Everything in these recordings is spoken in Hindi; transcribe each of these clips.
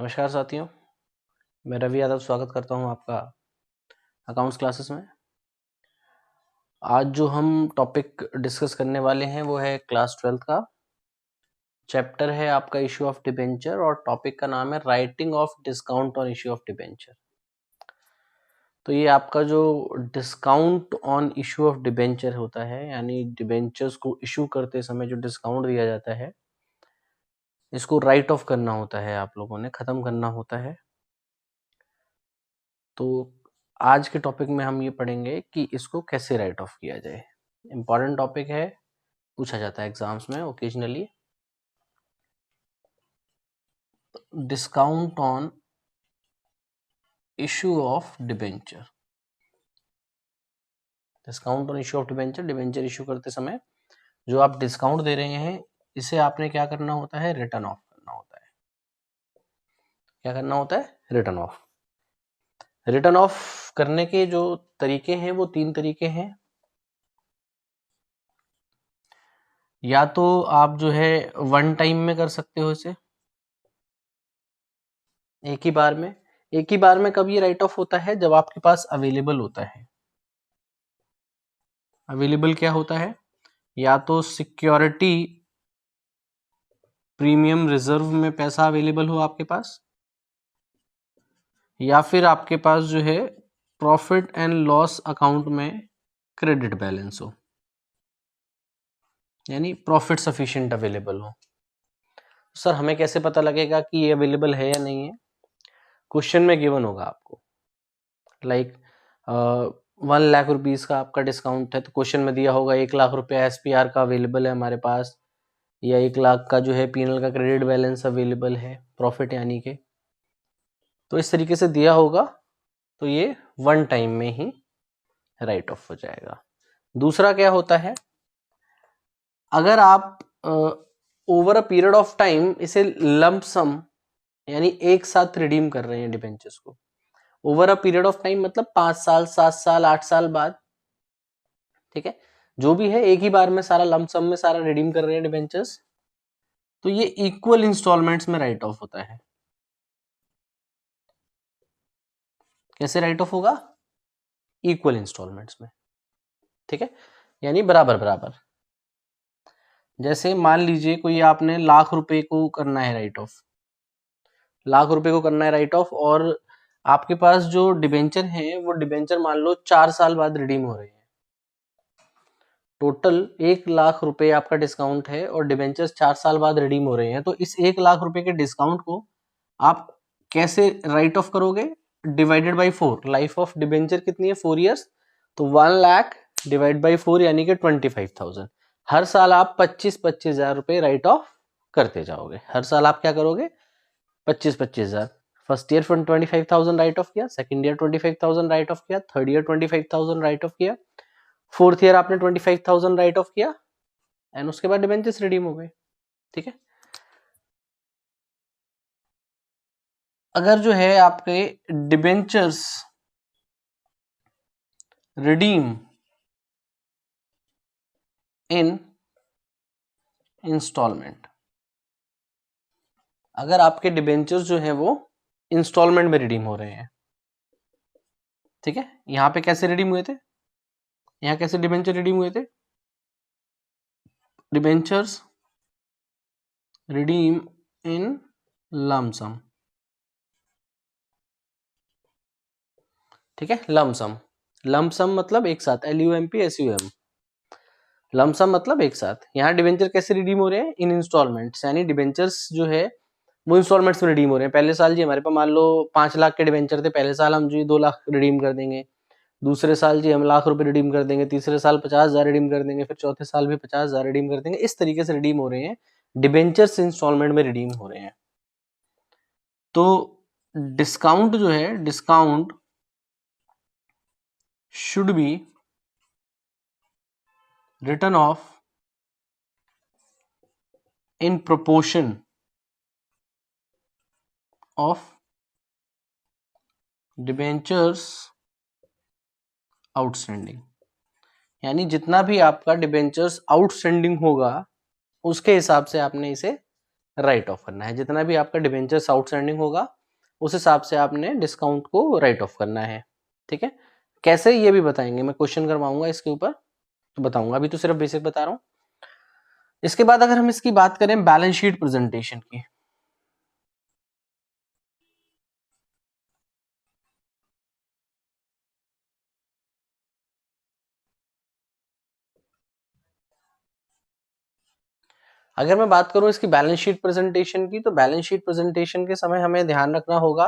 नमस्कार साथियों, मैं रवि यादव स्वागत करता हूं आपका अकाउंट्स क्लासेस में। आज जो हम टॉपिक डिस्कस करने वाले हैं वो है क्लास 12th का चैप्टर है आपका इशू ऑफ डिबेंचर और टॉपिक का नाम है writing of discount on issue of debenture. तो ये आपका जो discount on issue of debenture होता है, यानी डिबेंचर्स को इशू करते समय जो डिस्काउंट दिया जाता है, इसको राइट ऑफ करना होता है, आप लोगों ने ख़त्म करना होता है। तो आज के टॉपिक में हम ये पढ़ेंगे कि इसको कैसे राइट ऑफ किया जाए। इम्पॉर्टेंट टॉपिक है, पूछा जाता है एग्जाम्स में occasionally. Discount on issue of debenture. Discount on issue of debenture, debenture issue करते समय जो आप डिस्काउंट दे रहे हैं, इसे आपने क्या करना होता है, रिटर्न ऑफ करना होता है। क्या करना होता है, रिटर्न ऑफ। रिटर्न ऑफ करने के जो तरीके हैं वो 3 तरीके हैं। या तो आप जो है वन टाइम में कर सकते हो इसे, एक ही बार में। एक ही बार में कब ये राइट ऑफ होता है, जब आपके पास अवेलेबल होता है। अवेलेबल क्या होता है, या तो सिक्योरिटी प्रीमियम रिजर्व में पैसा अवेलेबल हो आपके पास, या फिर आपके पास जो है प्रॉफिट एंड लॉस अकाउंट में क्रेडिट बैलेंस हो, यानी प्रॉफिट सफिशिएंट अवेलेबल हो। सर हमें कैसे पता लगेगा कि ये अवेलेबल है या नहीं है? क्वेश्चन में गिवन होगा आपको, लाइक 1 लाख रुपीस का आपका डिस्काउंट है, तो क्वेश्चन में दिया होगा 1 लाख रुपया एसपीआर का अवेलेबल है हमारे पास, या 1 लाख का जो है पीएनएल का क्रेडिट बैलेंस अवेलेबल है, प्रॉफिट यानी के। तो इस तरीके से दिया होगा, तो ये वन टाइम में ही राइट ऑफ हो जाएगा। दूसरा क्या होता है, अगर आप over a period of time इसे लंप सम यानी एक साथ रिडीम कर रहे हैं डिबेंचर्स को, over a period of time मतलब 5 साल, 7 साल, 8 साल बाद, ठीक है, जो भी है एक ही बार में सारा लंप सम में सारा रिडीम कर रहे हैं डिबेंचर्स, तो ये इक्वल इंस्टॉलमेंट्स में राइट ऑफ होता है। कैसे राइट ऑफ होगा, इक्वल इंस्टॉलमेंट्स में, ठीक है, यानी बराबर बराबर। जैसे मान लीजिए कोई आपने लाख रुपए को करना है राइट ऑफ, लाख रुपए को करना है राइट ऑफ, और आपके पास जो डिबेंचर है वो डिबेंचर मान लो 4 साल बाद रिडीम हो रहे हैं। टोटल 1 लाख रुपए आपका डिस्काउंट है और डिबेंचर्स 4 साल बाद रिडीम हो रहे हैं, तो इस 1 लाख रुपए के डिस्काउंट को आप कैसे राइट ऑफ करोगे, divided by 4। Life of debenture कितनी है, 4 ईयर्स, तो 1 लाख डिवाइड बाई 4 यानी कि 25,000। हर साल आप 25-25 हजार रुपए राइट ऑफ करते जाओगे। हर साल आप क्या करोगे, 25-25 हजार। फर्स्ट ईयर 25,000 राइट ऑफ किया, सेकंड ईयर 25,000 राइट ऑफ किया, थर्ड ईयर 25,000 राइट ऑफ किया, फोर्थ ईयर आपने 25,000 राइट ऑफ किया, एंड उसके बाद डिबेंचर्स रिडीम हो गए, ठीक है। अगर जो है आपके डिबेंचर्स रिडीम इन इंस्टॉलमेंट, अगर आपके डिबेंचर्स जो है वो इंस्टॉलमेंट में रिडीम हो रहे हैं, ठीक है। यहां पे कैसे रिडीम हुए थे, यहां कैसे डिबेंचर रिडीम हुए थे, डिबेंचर्स रिडीम इन लम सम, ठीक है। लम सम मतलब एक साथ, LUMP SUM, लमसम मतलब एक साथ। यहाँ डिबेंचर कैसे रिडीम हो रहे हैं, इन इंस्टॉलमेंट्स, यानी डिबेंचर्स जो है वो इंस्टॉलमेंट्स में रिडीम हो रहे हैं। पहले साल जी हमारे पास मान लो 5 लाख के डिबेंचर थे, पहले साल हम जी 2 लाख रिडीम कर देंगे, दूसरे साल जी हम लाख रुपए रिडीम कर देंगे, तीसरे साल 50,000 रिडीम कर देंगे, फिर चौथे साल भी 50,000 रिडीम कर देंगे। इस तरीके से रिडीम हो रहे हैं, डिबेंचर्स इंस्टॉलमेंट में रिडीम हो रहे हैं। तो डिस्काउंट जो है, discount should be return of in proportion of debentures outstanding, यानी जितना भी आपका डिबेंचर्स आउटस्टैंडिंग होगा उसके हिसाब से आपने इसे राइट ऑफ करना है। जितना भी आपका डिबेंचर्स आउटस्टैंडिंग होगा उस हिसाब से आपने डिस्काउंट को राइट ऑफ करना है। ठीक है, कैसे ये भी बताएंगे, मैं क्वेश्चन करवाऊंगा इसके ऊपर तो बताऊंगा, अभी तो सिर्फ बेसिक बता रहा हूं। इसके बाद अगर हम इसकी बात करें बैलेंस शीट प्रेजेंटेशन की, अगर मैं बात करूं इसकी बैलेंस शीट प्रेजेंटेशन की, तो बैलेंस शीट प्रेजेंटेशन के समय हमें ध्यान रखना होगा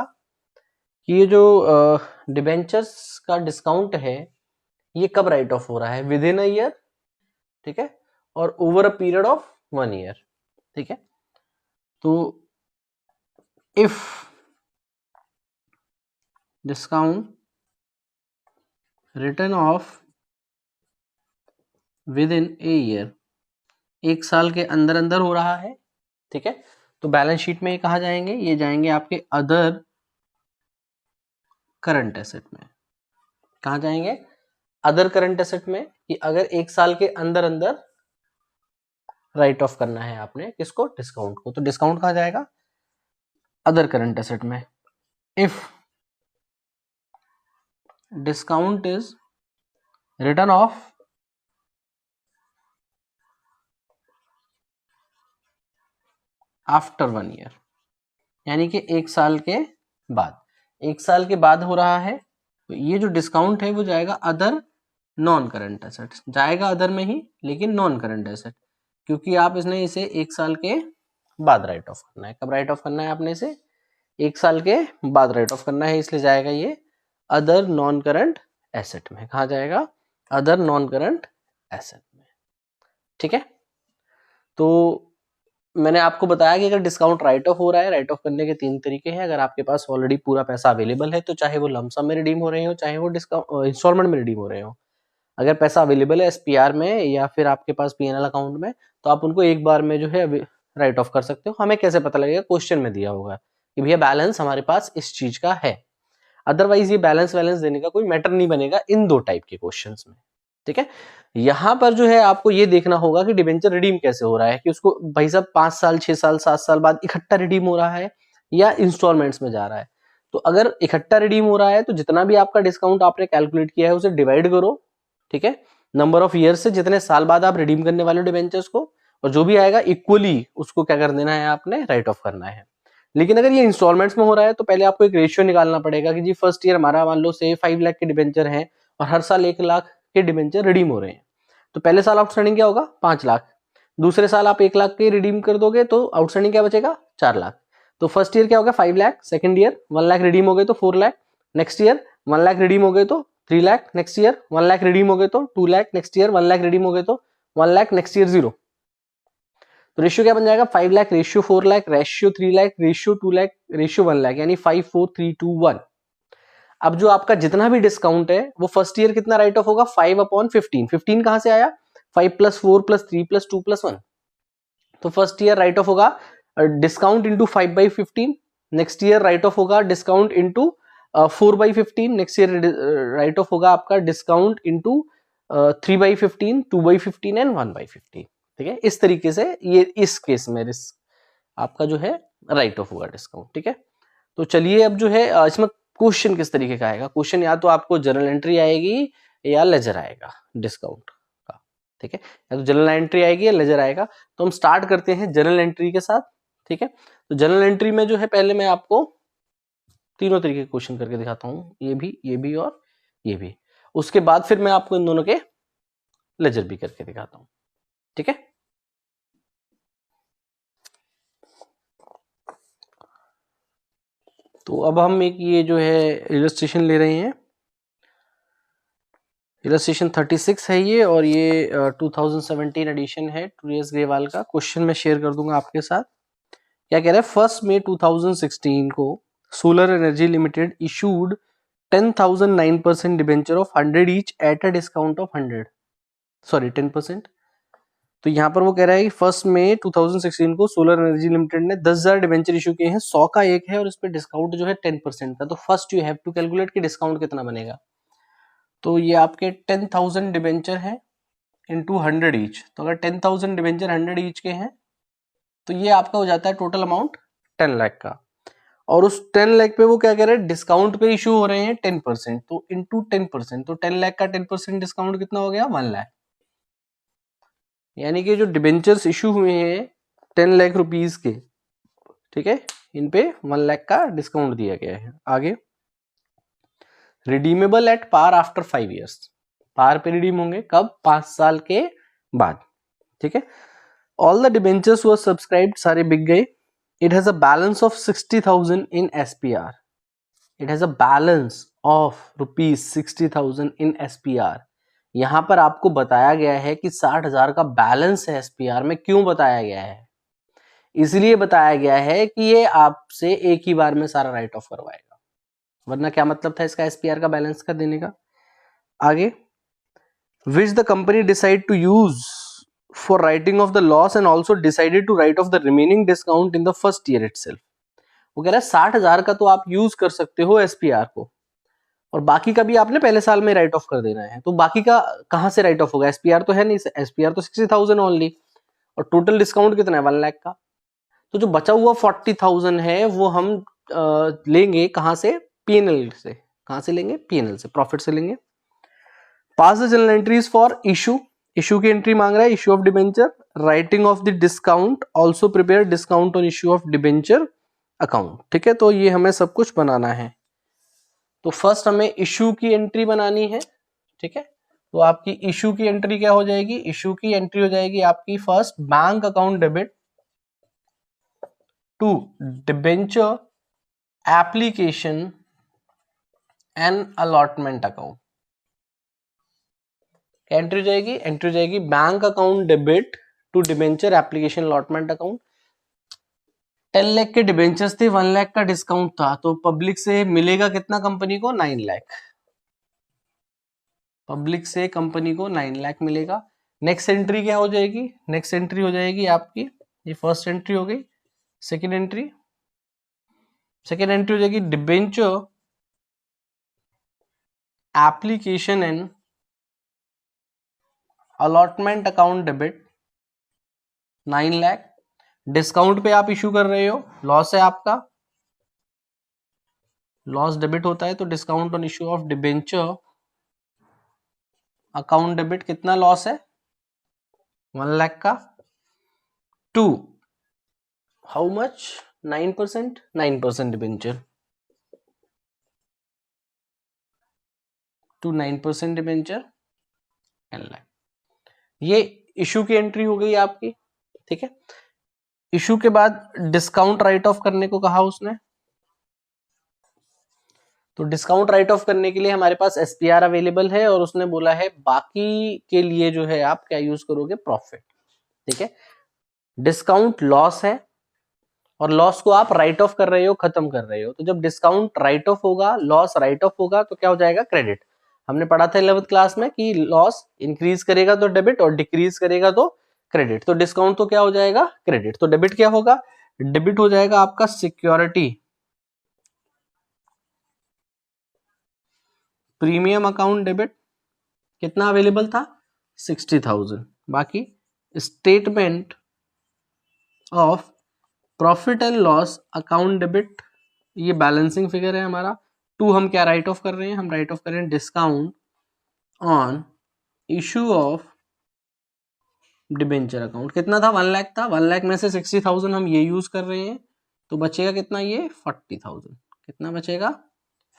कि ये जो डिबेंचर्स का डिस्काउंट है ये कब राइट ऑफ हो रहा है, विद इन अ ईयर, ठीक है, और over a period of 1 year. ठीक है, तो if discount return of with in a year, एक साल के अंदर अंदर हो रहा है, ठीक है, तो बैलेंस शीट में ये कहा जाएंगे, ये जाएंगे आपके अदर करंट एसेट में। कहा जाएंगे, अदर करंट एसेट में, कि अगर एक साल के अंदर अंदर राइट ऑफ करना है आपने किसको, डिस्काउंट को, तो डिस्काउंट कहा जाएगा अदर करंट एसेट में। If discount is return of after 1 year, यानी कि एक साल के बाद, एक साल के बाद हो रहा है, तो ये जो डिस्काउंट है वो जाएगा अदर नॉन करंट एसेट, जाएगा अदर में ही लेकिन नॉन करंट एसेट, क्योंकि आप इसने इसे एक साल के बाद राइट ऑफ करना है। कब राइट ऑफ करना है आपने इसे, एक साल के बाद राइट ऑफ करना है, इसलिए जाएगा ये अदर नॉन करंट एसेट में। कहा जाएगा, अदर नॉन करंट एसेट में। ठीक है, तो मैंने आपको बताया कि अगर डिस्काउंट राइट ऑफ हो रहा है, राइट ऑफ करने के 3 तरीके हैं। अगर आपके पास ऑलरेडी पूरा पैसा अवेलेबल है तो चाहे वो लमसम में रिडीम हो रहे हो, चाहे वो डिस्काउंट इंस्टॉलमेंट में रिडीम हो रहे हो, अगर पैसा अवेलेबल है एसपीआर में या फिर आपके पास पीएनएल अकाउंट में, तो आप उनको एक बार में जो है राइट ऑफ कर सकते हो। हमें कैसे पता लगेगा, क्वेश्चन में दिया होगा कि भैया बैलेंस हमारे पास इस चीज का है, अदरवाइज ये बैलेंस वैलेंस देने का कोई मैटर नहीं बनेगा इन 2 टाइप के क्वेश्चंस में। ठीक है, यहां पर जो है आपको ये देखना होगा कि डिबेंचर रिडीम कैसे हो रहा है, कि उसको भाई साहब 5 साल 6 साल 7 साल बाद इकट्ठा रिडीम हो रहा है या इंस्टॉलमेंट्स में जा रहा है। तो अगर इकट्ठा रिडीम हो रहा है तो जितना भी आपका डिस्काउंट आपने कैलकुलेट किया है उसे डिवाइड करो, ठीक है, नंबर ऑफ ईयर से, जितने साल बाद आप रिडीम करने वाले डिबेंचर्स को, और जो भी आएगा इक्वली उसको क्या कर देना है आपने, राइट ऑफ करना है। लेकिन अगर ये इंस्टॉलमेंट्स में हो रहा है तो पहले आपको एक रेशियो निकालना पड़ेगा कि जी फर्स्ट ईयर हमारा मान लो से 5 लाख के डिबेंचर हैं और हर साल 1 लाख के डिबेंचर रिडीम हो रहे हैं, तो पहले साल आउटस्टैंडिंग क्या होगा, 5 लाख, दूसरे साल आप 1 लाख के रिडीम कर दोगे तो आउटस्टैंडिंग क्या बचेगा, 4 लाख। तो फर्स्ट ईयर क्या होगा, 5 lakh, second year 1 lakh redeem हो गए तो 4 lakh, next year 1 lakh redeem हो गए तो 3 lakh, next year 1 lakh redeem हो गए तो 2 lakh, next year 1 lakh redeem हो गए तो 1 लाख, नेक्स्ट ईयर 0। तो रेशियो क्या बन जाएगा, 5 lakh ratio 4 lakh ratio 3 lakh ratio 2 lakh ratio 1 lakh, यानी 5 4 3 2 1। अब जो आपका जितना भी डिस्काउंट है वो फर्स्ट ईयर कितना राइट ऑफ होगा, 5/15। 15 कहां से आया, 5 + 4 + 3 + 2 + 1, तो फर्स्ट ईयर राइट ऑफ होगा discount into 5/15, next year write off होगा discount into 4/15, next year write off होगा आपका डिस्काउंट इंटू 3/15, 2/15 एंड 1/15। ठीक है, इस तरीके से ये इस केस में रिस्क आपका जो है राइट ऑफ होगा डिस्काउंट। ठीक है, तो चलिए अब जो है इसमें क्वेश्चन किस तरीके का आएगा, क्वेश्चन या तो आपको जर्नल एंट्री आएगी या लेजर आएगा डिस्काउंट का। ठीक है, या तो जर्नल एंट्री आएगी या लेजर आएगा। तो हम स्टार्ट करते हैं जर्नल एंट्री के साथ। ठीक है, तो जर्नल एंट्री में जो है पहले मैं आपको तीनों तरीके के क्वेश्चन करके दिखाता हूँ, ये भी और ये भी, उसके बाद फिर मैं आपको इन दोनों के लेजर भी करके दिखाता हूँ। ठीक है, तो अब हम एक ये जो है इलस्ट्रेशन ले रहे हैं, इलस्ट्रेशन 36 है ये, और ये 2017 एडिशन है टूरियस ग्रेवाल का। क्वेश्चन मैं शेयर कर दूंगा आपके साथ। क्या कह रहा है, 1 मई 2016 को solar energy limited issued 10,009% debenture of 100 each eight a discount of 10%। तो यहाँ पर वो कह रहा है कि 1 मई 2016 को सोलर एनर्जी लिमिटेड ने 10,000 डिबेंचर इशू किए हैं, 100 का एक है और इस पे डिस्काउंट जो है 10% का। तो first you have to calculate कि डिस्काउंट कितना बनेगा। तो ये आपके 10,000 डिबेंचर है इंटू 100 ईच, तो अगर 10,000 डिबेंचर 100 ईच के हैं तो ये आपका हो जाता है टोटल अमाउंट 10 लाख का। और उस 10 लाख पे वो क्या कह रहे हैं, डिस्काउंट पे इशू हो रहे हैं 10%, तो इंटू 10%, तो 10 लाख का 10% डिस्काउंट कितना हो गया, 1 लाख। यानी कि जो डिबेंचर्स इशू हुए हैं 10 लाख रुपीस के, ठीक है, इन पे 1 लाख का डिस्काउंट दिया गया है। आगे, redeemable at par after 5 years, par पे रिडीम होंगे कब, 5 साल के बाद, ठीक है। All the debentures were subscribed, सारे बिक गए। It has a balance of 60,000 in SPR, it has a balance of rupees 60,000 in SPR। यहां पर आपको बताया गया है कि 60,000 का बैलेंस है SPR में। क्यों बताया गया है, इसलिए बताया गया है कि ये आपसे एक ही बार में सारा राइट ऑफ करवाएगा, वरना क्या मतलब था इसका SPR का बैलेंस का देने का। आगे, which the company decide to use for writing off the loss and also decided to write off the remaining discount in the first year itself. वो कह रहा है 60,000 का तो आप यूज कर सकते हो SPR को, और बाकी का भी आपने पहले साल में राइट ऑफ कर देना है। तो बाकी का कहां से राइट ऑफ होगा, SPR तो है नहीं, SPR तो 60,000 ओनली, और टोटल डिस्काउंट कितना है, 1 लाख का। तो जो बचा हुआ 40,000 है वो हम लेंगे कहां से, P&L से। कहां से लेंगे, P&L से, प्रॉफिट से लेंगे। Pass the journal entries for issue, issue की एंट्री मांग रहा है, issue of debenture, writing off the discount, also prepare discount on issue of debenture account, ठीक है। तो ये हमें सब कुछ बनाना है। तो फर्स्ट हमें इशू की एंट्री बनानी है, ठीक है। तो आपकी इशू की एंट्री क्या हो जाएगी, इशू की एंट्री हो जाएगी आपकी first bank account debit to debenture application and allotment account. क्या एंट्री हो जाएगी, एंट्री हो जाएगी bank account debit to debenture application allotment account. 10 lakh के डिबेंचर्स थे, 1 लाख का डिस्काउंट था, तो पब्लिक से मिलेगा कितना कंपनी को, 9 लाख। पब्लिक से कंपनी को 9 लाख मिलेगा। नेक्स्ट एंट्री क्या हो जाएगी, नेक्स्ट एंट्री हो जाएगी आपकी, ये फर्स्ट एंट्री हो गई। सेकेंड एंट्री, सेकेंड एंट्री हो जाएगी debenture application and allotment account debit 9 lakh. Discount पे आप इशू कर रहे हो, लॉस है आपका, लॉस डेबिट होता है, तो discount on issue of debenture account debit कितना लॉस है, 1 लाख का, to how much, 9%, 9% debenture, to 9% debenture 10 lakh. ये इशू की एंट्री हो गई आपकी, ठीक है। इशू के बाद डिस्काउंट राइट ऑफ करने को कहा उसने, तो डिस्काउंट राइट ऑफ करने के लिए हमारे पास SPR अवेलेबल है, और उसने बोला है बाकी के लिए जो है आप क्या यूज करोगे, प्रॉफिट, ठीक है। डिस्काउंट लॉस है, और लॉस को आप राइट ऑफ कर रहे हो, खत्म कर रहे हो, तो जब डिस्काउंट राइट ऑफ होगा, लॉस राइट ऑफ होगा, तो क्या हो जाएगा, क्रेडिट। हमने पढ़ा था 11th क्लास में कि लॉस इंक्रीज करेगा तो डेबिट, और डिक्रीज करेगा तो क्रेडिट। तो डिस्काउंट तो क्या हो जाएगा, क्रेडिट। तो डेबिट क्या होगा, डेबिट हो जाएगा आपका सिक्योरिटी प्रीमियम अकाउंट डेबिट, कितना अवेलेबल था, 60,000। बाकी statement of profit and loss account debit, ये बैलेंसिंग फिगर है हमारा। टू हम क्या राइट ऑफ कर रहे हैं, हम राइट ऑफ कर रहे हैं discount on issue of debenture account. कितना था, 1 लाख था, 1 लाख में से 60,000 हम ये यूज कर रहे हैं, तो बचेगा कितना, ये 40,000। कितना बचेगा,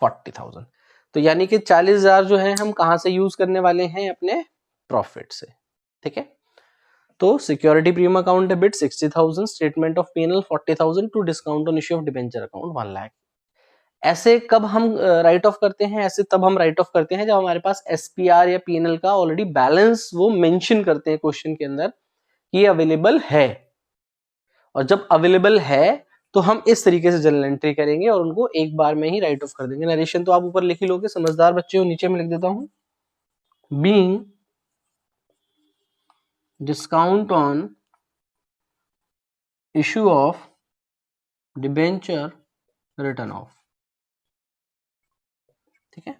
40,000। तो यानी कि 40,000 जो है हम कहां से यूज करने वाले हैं, अपने प्रॉफिट से, ठीक है। तो security premium account debit 60,000, statement of P&L 40,000, to discount on issue of debenture account 1 lakh. ऐसे कब हम राइट ऑफ करते हैं, ऐसे तब हम राइट ऑफ करते हैं जब हमारे पास SPR या P&L का ऑलरेडी बैलेंस वो मेंशन करते हैं क्वेश्चन के अंदर कि ये अवेलेबल है। और जब अवेलेबल है तो हम इस तरीके से जर्नल एंट्री करेंगे और उनको एक बार में ही राइट ऑफ कर देंगे। नरेशन तो आप ऊपर लिख ही लोगे, समझदार बच्चे हो, नीचे में लिख देता हूं, being discount on issue of debenture return of, ठीक है।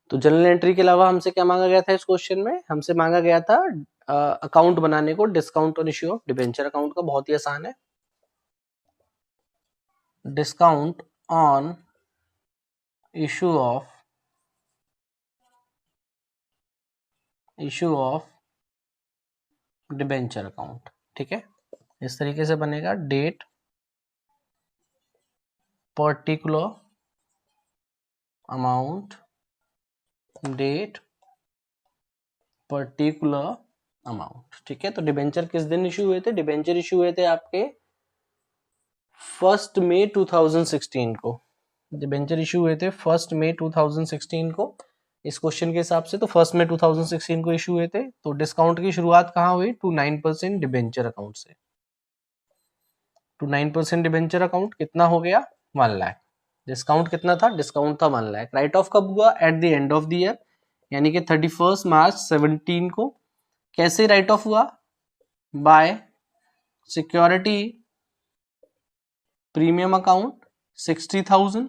तो जनरल एंट्री के अलावा हमसे क्या मांगा गया था इस क्वेश्चन में, हमसे मांगा गया था अकाउंट बनाने को discount on issue of debenture account का बहुत ही आसान है। Discount on issue of debenture account, ठीक है। इस तरीके से बनेगा, date particular amount, date particular amount, ठीक है। तो डिबेंचर किस दिन इश्यू हुए थे? डिबेंचर इश्यू हुए थे आपके 1 मई 2016 को। डिबेंचर इश्यू हुए थे 1 मई 2016 को। इस क्वेश्चन के हिसाब से तो 1 मई 2016 को इश्यू हुए थे। तो डिस्काउंट की शुरुआत कहाँ हुई? 9% डिबेंचर अकाउंट से। 9% डिबेंचर अकाउंट कितना हो गया? 1 लाख। डिस्काउंट कितना था? डिस्काउंट था 1 लाख। राइट ऑफ कब हुआ? At the end of the year, यानी कि 31 मार्च 17 को। कैसे राइट ऑफ हुआ? बाय सिक्योरिटी प्रीमियम अकाउंट 60,000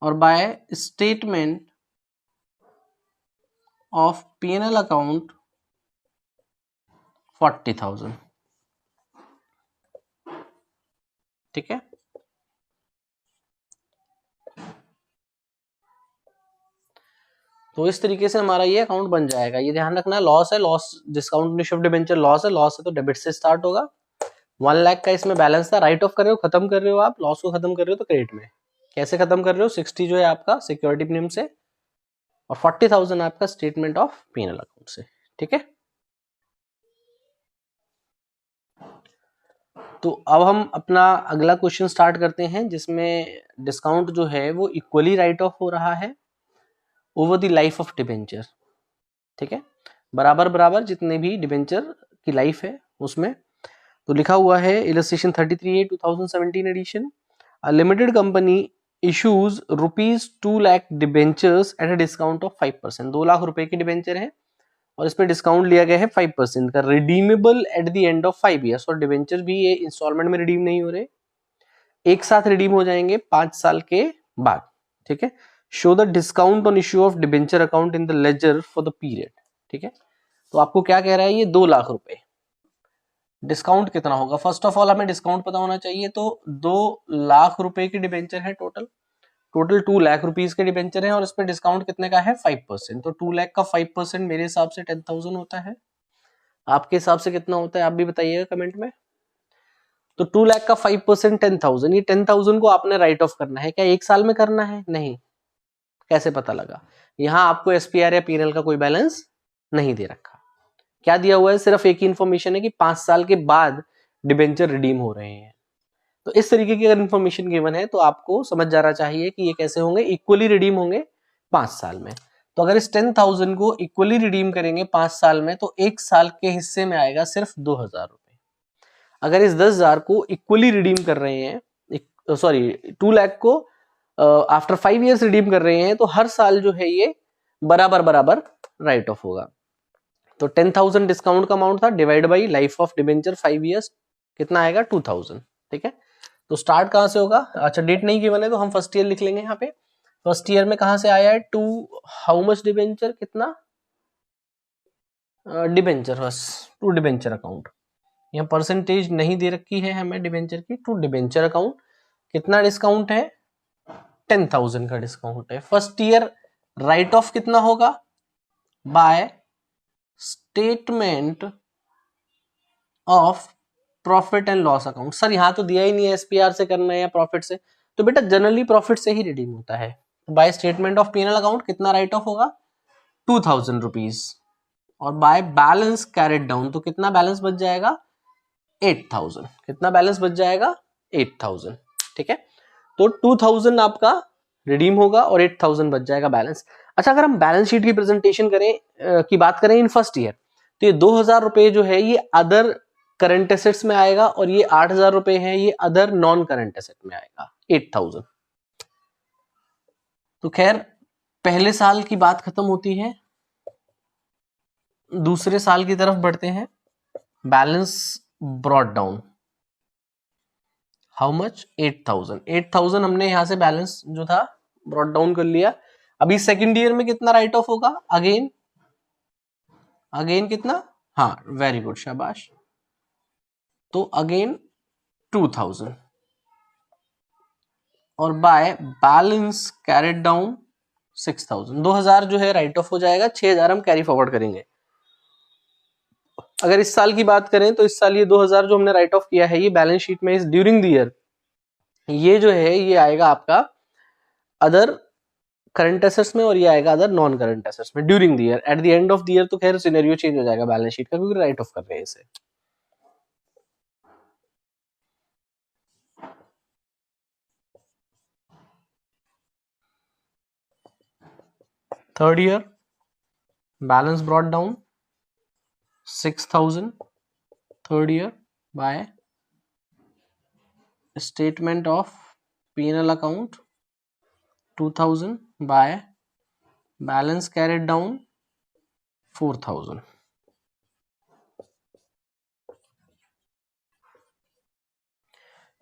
और bye statement of P&L account 40,000, ठीक है। तो इस तरीके से हमारा ये अकाउंट बन जाएगा। ये ध्यान रखना, लॉस है, loss discount issue of debenture loss है, लॉस है तो डेबिट से स्टार्ट होगा। 1 लाख का इसमें बैलेंस था, राइट ऑफ कर रहे हो, खत्म कर रहे हो आप, लॉस को खत्म कर रहे हो तो क्रेडिट में। कैसे खत्म कर रहे हो? 60 जो है आपका सिक्योरिटी प्रीमियम से और 40,000 आपका स्टेटमेंट ऑफ P&L अकाउंट से, ठीक है। तो अब हम अपना अगला क्वेश्चन स्टार्ट करते हैं, जिसमें डिस्काउंट जो है वो इक्वली राइट ऑफ हो रहा है over the life of debenture, ठीक है। बराबर बराबर जितने भी डिबेंचर की लाइफ है उसमें। तो लिखा हुआ है illustration 33A 2017 edition, a limited company issues ₹2 lakh debentures at a discount of 5%। 2 lakh रुपए के डिबेंचर है और इस पे डिस्काउंट लिया गया है 5% का, redeemable at the end of 5 years. और डिबेंचर भी ये इंस्टॉलमेंट में रिडीम नहीं हो रहे, एक साथ रिडीम हो जाएंगे 5 साल के बाद, ठीक है। Show the discount on issue of debenture account in the ledger for the period, ठीक है। तो आपको क्या कह रहा है? ये 2 लाख रुपए डिस्काउंट कितना होगा? फर्स्ट ऑफ ऑल हमें डिस्काउंट पता होना चाहिए। तो 2 लाख रुपए की डिबेंचर है टोटल 2 लाख रुपीज के डिबेंचर है और इसमें डिस्काउंट कितने का है? 5%। तो 2 लाख का 5% मेरे हिसाब से 10,000 होता है। आपके हिसाब से कितना होता है आप भी बताइएगा कमेंट में। तो 2 लाख का 5% 10,000, ये 10,000 को आपने राइट ऑफ करना है। क्या एक साल में करना है? नहीं। कैसे पता लगा? यहाँ आपको एसपीआर या पीएनएल का कोई बैलेंस नहीं दे रखा। क्या दिया हुआ है? सिर्फ एक ही इंफॉर्मेशन है कि 5 साल के बाद डिबेंचर रिडीम हो रहे हैं। तो इस तरीके की अगर इंफॉर्मेशन गिवन है तो आपको समझ जाना चाहिए कि ये कैसे होंगे, इक्वली रिडीम होंगे 5 साल में। तो अगर इस 10,000 को इक्वली रिडीम करेंगे 5 साल में तो एक साल के हिस्से में आएगा सिर्फ 2,000 रुपए। अगर इस 10,000 को इक्वली रिडीम कर रहे हैं, सॉरी 2 लाख को आफ्टर 5 ईयर्स रिडीम कर रहे हैं, तो हर साल जो है ये बराबर बराबर राइट ऑफ होगा। तो 10,000 डिस्काउंट का अमाउंट था, divide by life of debenture 5 years, कितना आएगा? 2,000, ठीक है। तो स्टार्ट कहां से होगा? अच्छा डेट नहीं गिवन है तो हम फर्स्ट ईयर लिख लेंगे यहाँ पे। फर्स्ट ईयर में कहां से आया है? टू हाउ मच डिबेंचर, कितना डिबेंचर, बस टू डिबेंचर अकाउंट। यहाँ परसेंटेज नहीं दे रखी है हमें डिबेंचर की। टू डिबेंचर अकाउंट कितना डिस्काउंट है? 10,000 का डिस्काउंट है। फर्स्ट ईयर राइट ऑफ कितना होगा? By statement of profit and loss account. Sir यहाँ तो दिया ही नहीं है एसपीआर से करना है या प्रॉफिट से, तो बेटा जनरली प्रॉफिट से ही रिडीम होता है। Bye statement of PNL account कितना राइट ऑफ होगा? 2,000 रुपीज। और बाय बैलेंस कैरिड डाउन तो कितना बैलेंस बच जाएगा? 8,000। कितना बैलेंस बच जाएगा? 8,000, ठीक है। तो 2,000 आपका रिडीम होगा और 8,000 बच जाएगा बैलेंस। अच्छा अगर हम बैलेंस शीट की प्रेजेंटेशन करें की बात करें इन फर्स्ट ईयर, तो ये 2,000 रुपए जो है ये अदर करंट एसेट्स में आएगा और ये 8,000 रुपए है ये अदर नॉन करंट एसेट में आएगा 8,000। तो खैर पहले साल की बात खत्म होती है, दूसरे साल की तरफ बढ़ते हैं। Balance brought down how much? 8,000। 8,000 हमने यहां से बैलेंस जो था ब्रॉट डाउन कर लिया। अभी सेकेंड ईयर में कितना राइट ऑफ होगा? अगेन अगेन कितना, हाँ वेरी गुड शाबाश, तो अगेन 2000 और बाय बैलेंस कैरिड डाउन 6000, 2000 जो है राइट ऑफ हो जाएगा, 6000 हम कैरी फॉरवर्ड करेंगे। अगर इस साल की बात करें तो इस साल ये 2000 जो हमने राइट ऑफ किया है ये बैलेंस शीट में इस ड्यूरिंग द ईयर, ये जो है ये आएगा आपका अदर करंट एसेट्स में और ये आएगा अदर नॉन करंट एसेट्स में during the year. At the end of the year तो खैर सिनेरियो चेंज हो जाएगा बैलेंस शीट का, क्योंकि राइट ऑफ कर रहे हैं इसे। Third year balance brought down 6000 third year by statement of P&L account 2000 by balance carried down 4000.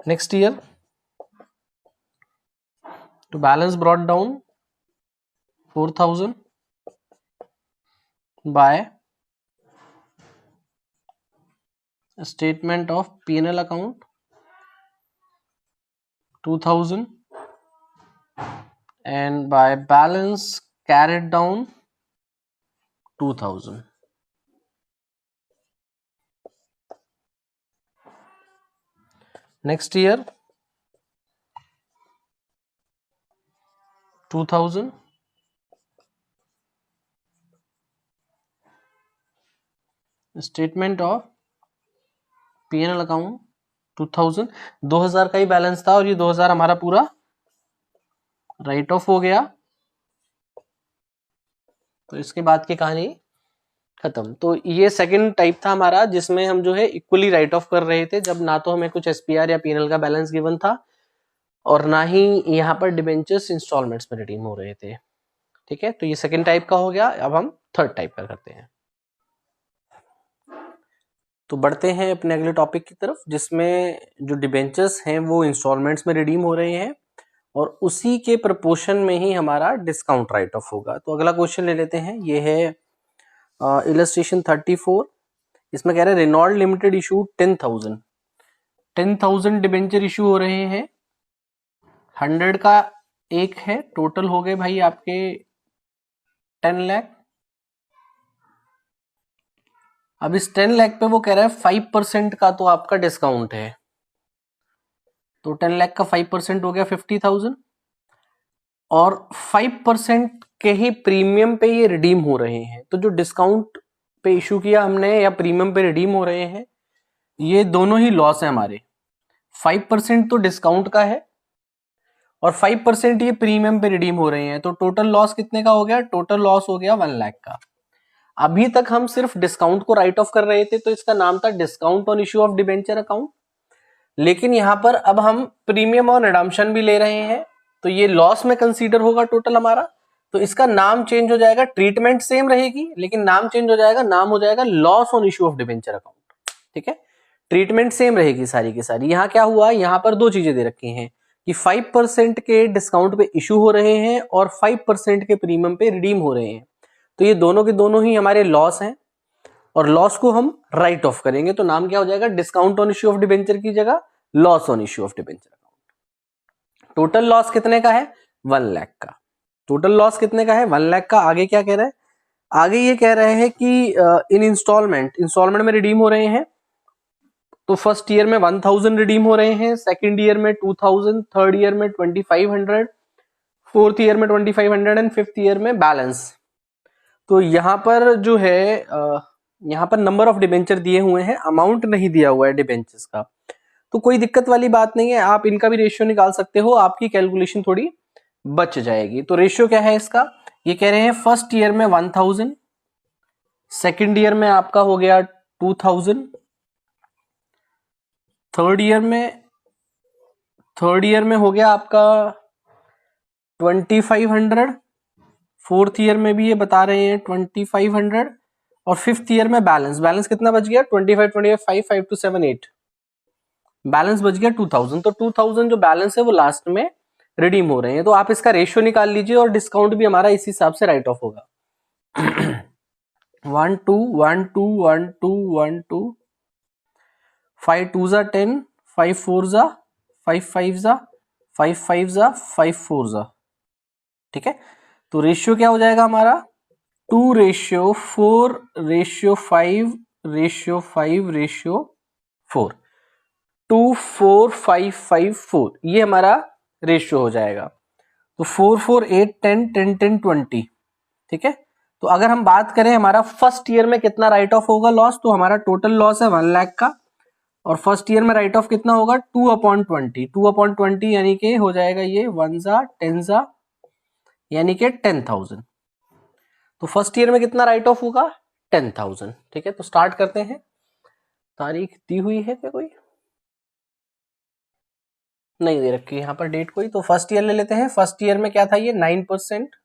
Next year to balance brought down 4000 by statement of P&L account 2000 and by balance carried down 2000. Next year 2000 statement of P&L account 2000 का ही बैलेंस था और ये 2000 हमारा पूरा राइट ऑफ हो गया, तो इसके बाद की कहानी खत्म। तो ये सेकंड टाइप था हमारा जिसमें हम जो है इक्वली राइट ऑफ कर रहे थे, जब ना तो हमें कुछ SPR या P&L का बैलेंस गिवन था और ना ही यहाँ पर डिबेंचर्स इंस्टॉलमेंट्स में रिडीम हो रहे थे। ठीक है, तो ये सेकंड टाइप का हो गया। अब हम थर्ड टाइप का करते हैं। तो बढ़ते हैं अपने अगले टॉपिक की तरफ, जिसमें जो डिबेंचर्स हैं वो इंस्टॉलमेंट्स में रिडीम हो रहे हैं और उसी के प्रपोर्शन में ही हमारा डिस्काउंट राइट ऑफ होगा। तो अगला क्वेश्चन ले लेते हैं, ये है इलस्ट्रेशन 34। इसमें कह रहे हैं Renold limited issue 10,000 debenture issue हो रहे हैं, 100 का एक है, टोटल हो गए भाई आपके 10 लाख। अब इस 10 लाख पे वो कह रहा है 5% का तो आपका डिस्काउंट है, तो 10 लाख का 5% हो गया 50,000 और 5% के ही प्रीमियम पे ये रिडीम हो रहे हैं। तो जो डिस्काउंट पे इशू किया हमने या प्रीमियम पे रिडीम हो रहे हैं, ये दोनों ही लॉस है हमारे। 5% तो डिस्काउंट का है और 5% ये प्रीमियम पे रिडीम हो रहे हैं, तो टोटल लॉस कितने का हो गया? टोटल लॉस हो गया 1 लाख का। अभी तक हम सिर्फ डिस्काउंट को राइट ऑफ कर रहे थे, तो इसका नाम था discount on issue of debenture account. लेकिन यहां पर अब हम प्रीमियम और रिडम्पशन भी ले रहे हैं, तो ये लॉस में कंसीडर होगा टोटल हमारा। तो इसका नाम चेंज हो जाएगा, ट्रीटमेंट सेम रहेगी लेकिन नाम चेंज हो जाएगा, नाम हो जाएगा loss on issue of debenture account. ठीक है, ट्रीटमेंट सेम रहेगी सारी की सारी। यहां क्या हुआ, यहां पर दो चीजें दे रखी हैं कि 5% के डिस्काउंट पे इशू हो रहे हैं और 5% के प्रीमियम पे रिडीम हो रहे हैं, तो ये दोनों के दोनों ही हमारे लॉस हैं और लॉस को हम राइट ऑफ करेंगे। तो नाम क्या हो जाएगा? Discount on issue of debenture की जगह loss on issue of debenture account. Total loss कितने का है? 1 लाख का। टोटल लॉस कितने का है? 1 लाख का। आगे क्या कह रहा है? आगे ये कह रहे हैं कि इन इंस्टॉलमेंट में रिडीम हो रहे हैं, तो फर्स्ट ईयर में 1000 रिडीम हो रहे हैं, सेकंड ईयर में 2000, थर्ड ईयर में 2500, फोर्थ ईयर में 2500 एंड फिफ्थ ईयर में बैलेंस। तो यहाँ पर जो है यहाँ पर नंबर ऑफ डिबेंचर दिए हुए हैं, अमाउंट नहीं दिया हुआ है डिबेंचर्स का। तो कोई दिक्कत वाली बात नहीं है, आप इनका भी रेशियो निकाल सकते हो, आपकी कैलकुलेशन थोड़ी बच जाएगी। तो रेशियो क्या है इसका? ये कह रहे हैं फर्स्ट ईयर में 1000, सेकंड ईयर में आपका हो गया 2000, थर्ड ईयर में हो गया आपका 2500, फोर्थ ईयर में भी ये बता रहे हैं 2500 और फिफ्थ ईयर में बैलेंस कितना बच गया? 25 5 5 2 7 8, बैलेंस बच गया 2000। तो 2000 जो बैलेंस है वो लास्ट में रिडीम हो रहे हैं। तो आप इसका रेशियो निकाल लीजिए और डिस्काउंट भी हमारा इस हिसाब से राइट ऑफ होगा। 1 2 1 2 1 2 1 2, 5 2 जा 10, 5 4 जा 5 5 जा 5 5 जा 5 4 जा, ठीक है। तो रेशियो क्या हो जाएगा हमारा 2:4:5:5:4, 2:4:5:5:4, ये हमारा रेशियो हो जाएगा। तो 4 4 8 10 10 10 20, ठीक है। तो अगर हम बात करें हमारा फर्स्ट ईयर में कितना राइट ऑफ होगा लॉस, तो हमारा टोटल लॉस है 1 लाख का, और फर्स्ट ईयर में राइट ऑफ कितना होगा 2/20, 2/20 यानी कि हो जाएगा ये 1 जा 10 जा यानी कि 10,000। तो फर्स्ट ईयर में कितना राइट ऑफ होगा 10,000, ठीक है। तो स्टार्ट करते हैं। तारीख दी हुई है क्या, कोई नहीं दे रखी है यहाँ पर डेट कोई, तो फर्स्ट ईयर ले लेते हैं। फर्स्ट ईयर में क्या था ये 9%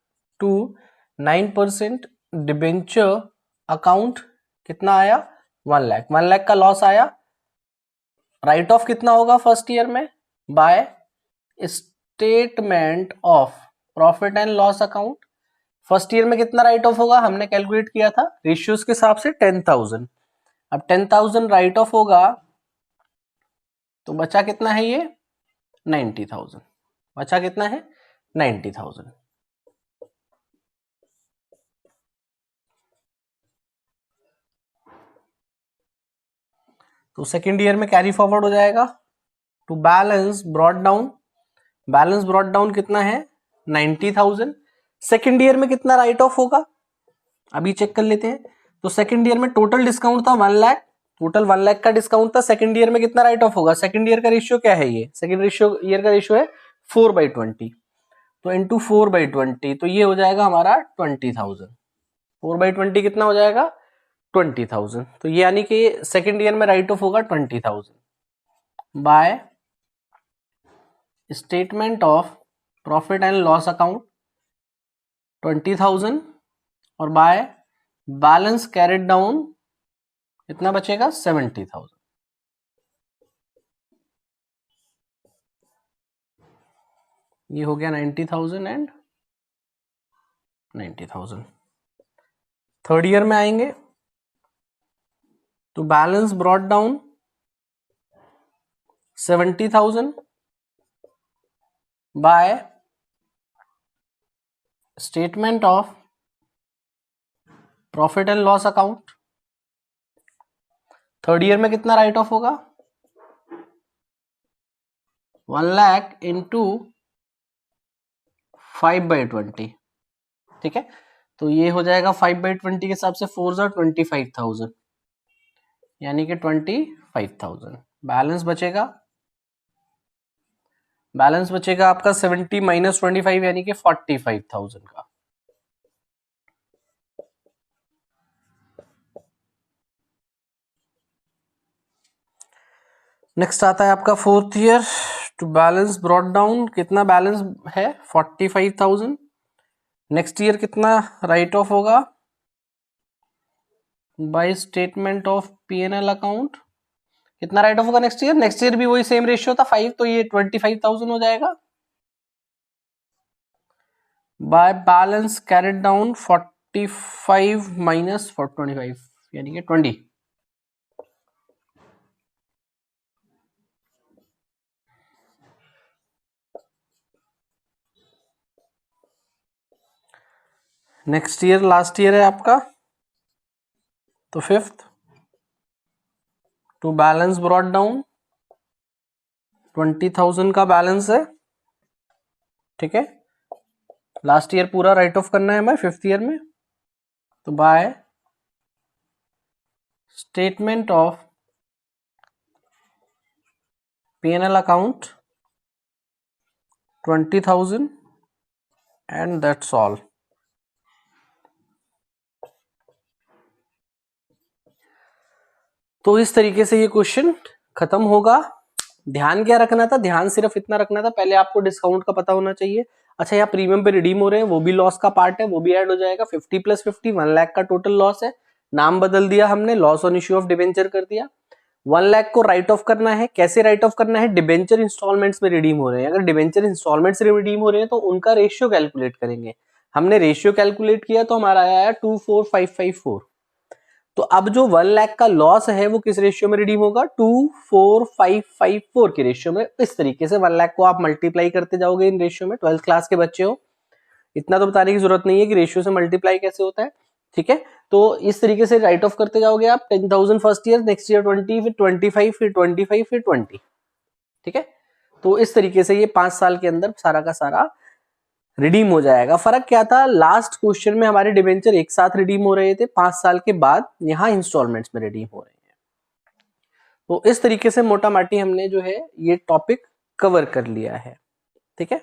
टू 9% डिबेंचर अकाउंट कितना आया 1 लाख, 1 लाख का लॉस आया। राइट ऑफ कितना होगा फर्स्ट ईयर में bye statement of profit and loss account. First year में कितना राइट ऑफ होगा हमने कैलकुलेट किया था रेशियोज के हिसाब से 10,000। अब 10,000 राइट ऑफ होगा तो बचा कितना है ये 90,000, बचा कितना है 90,000। तो सेकेंड ईयर में कैरी फॉरवर्ड हो जाएगा to balance brought down, balance brought down कितना है 90,000। सेकेंड ईयर में कितना राइट ऑफ होगा अभी चेक कर लेते हैं। तो सेकेंड ईयर में टोटल डिस्काउंट था 1 लाख, टोटल 1 लाख का डिस्काउंट था। सेकेंड ईयर में कितना राइट ऑफ होगा, सेकेंड ईयर का रेशियो क्या है, ये सेकेंड ईयर का रेशियो है 4/20, तो इंटू 4/20, तो ये हो जाएगा हमारा 20,000। 4/20 कितना हो जाएगा 20,000। तो ये यानी कि सेकेंड ईयर में राइट ऑफ होगा 20,000 bye statement of profit and loss account 20,000, और बाय बैलेंस कैरिड डाउन कितना बचेगा 70,000। ये हो गया 90,000 एंड 90,000। थर्ड ईयर में आएंगे तो balance brought down 70,000 bye statement of profit and loss account. Third year में कितना राइट ऑफ होगा 1 लाख इंटू 5/20, ठीक है। तो ये हो जाएगा 5/20 के हिसाब से 4 जा 25,000 यानी कि 25,000। बैलेंस बचेगा आपका 70 माइनस 25 यानी कि 45,000 का। नेक्स्ट आता है आपका fourth year to balance brought down, कितना बैलेंस है 45,000। नेक्स्ट ईयर कितना राइट ऑफ होगा by statement of P&L account, कितना राइट ऑफ होगा नेक्स्ट ईयर, नेक्स्ट ईयर भी वही सेम रेशियो था 5, तो ये 25,000 हो जाएगा by balance carried down 45 minus 25 यानी कि 20। नेक्स्ट ईयर लास्ट ईयर है आपका, तो fifth to balance brought down 20,000 का बैलेंस है, ठीक है। लास्ट ईयर पूरा राइट ऑफ करना है हमें फिफ्थ ईयर में, तो by statement of P&L account 20,000 and that's all. तो इस तरीके से ये क्वेश्चन खत्म होगा। ध्यान क्या रखना था, ध्यान सिर्फ इतना रखना था, पहले आपको डिस्काउंट का पता होना चाहिए। अच्छा, यहाँ प्रीमियम पे रिडीम हो रहे हैं, वो भी लॉस का पार्ट है, वो भी ऐड हो जाएगा। 50 + 50 1 लाख का टोटल लॉस है, नाम बदल दिया हमने, loss on issue of debenture कर दिया। 1 लाख को राइट ऑफ करना है, कैसे राइट ऑफ करना है, डिबेंचर इंस्टॉलमेंट्स में रिडीम हो रहे हैं, अगर डिबेंचर इंस्टॉलमेंट्स में रिडीम हो रहे हैं तो उनका रेशियो कैलकुलेट करेंगे। हमने रेशियो कैलकुलेट किया तो हमारा आया 24554, तो अब जो 1 लाख का लॉस है वो किस रेशियो में रिडीम होगा, 24554 के रेशियो में। इस तरीके से 1 लाख को आप मल्टीप्लाई करते जाओगे इन रेशियो में। 12th क्लास के बच्चे हो, इतना तो बताने की जरूरत नहीं है कि रेशियो से मल्टीप्लाई कैसे होता है, ठीक है। तो इस तरीके से राइट ऑफ करते जाओगे आप। 10,000 फर्स्ट ईयर, नेक्स्ट ईयर 20, फिर 25, फिर 25, फिर 20, ठीक है। तो इस तरीके से ये 5 साल के अंदर सारा का सारा रिडीम हो जाएगा। फर्क क्या था, लास्ट क्वेश्चन में हमारे डिबेंचर एक साथ रिडीम हो रहे थे 5 साल के बाद, यहाँ इंस्टॉलमेंट्स में रिडीम हो रहे हैं। तो इस तरीके से मोटा माटी हमने जो है ये टॉपिक कवर कर लिया है, ठीक है।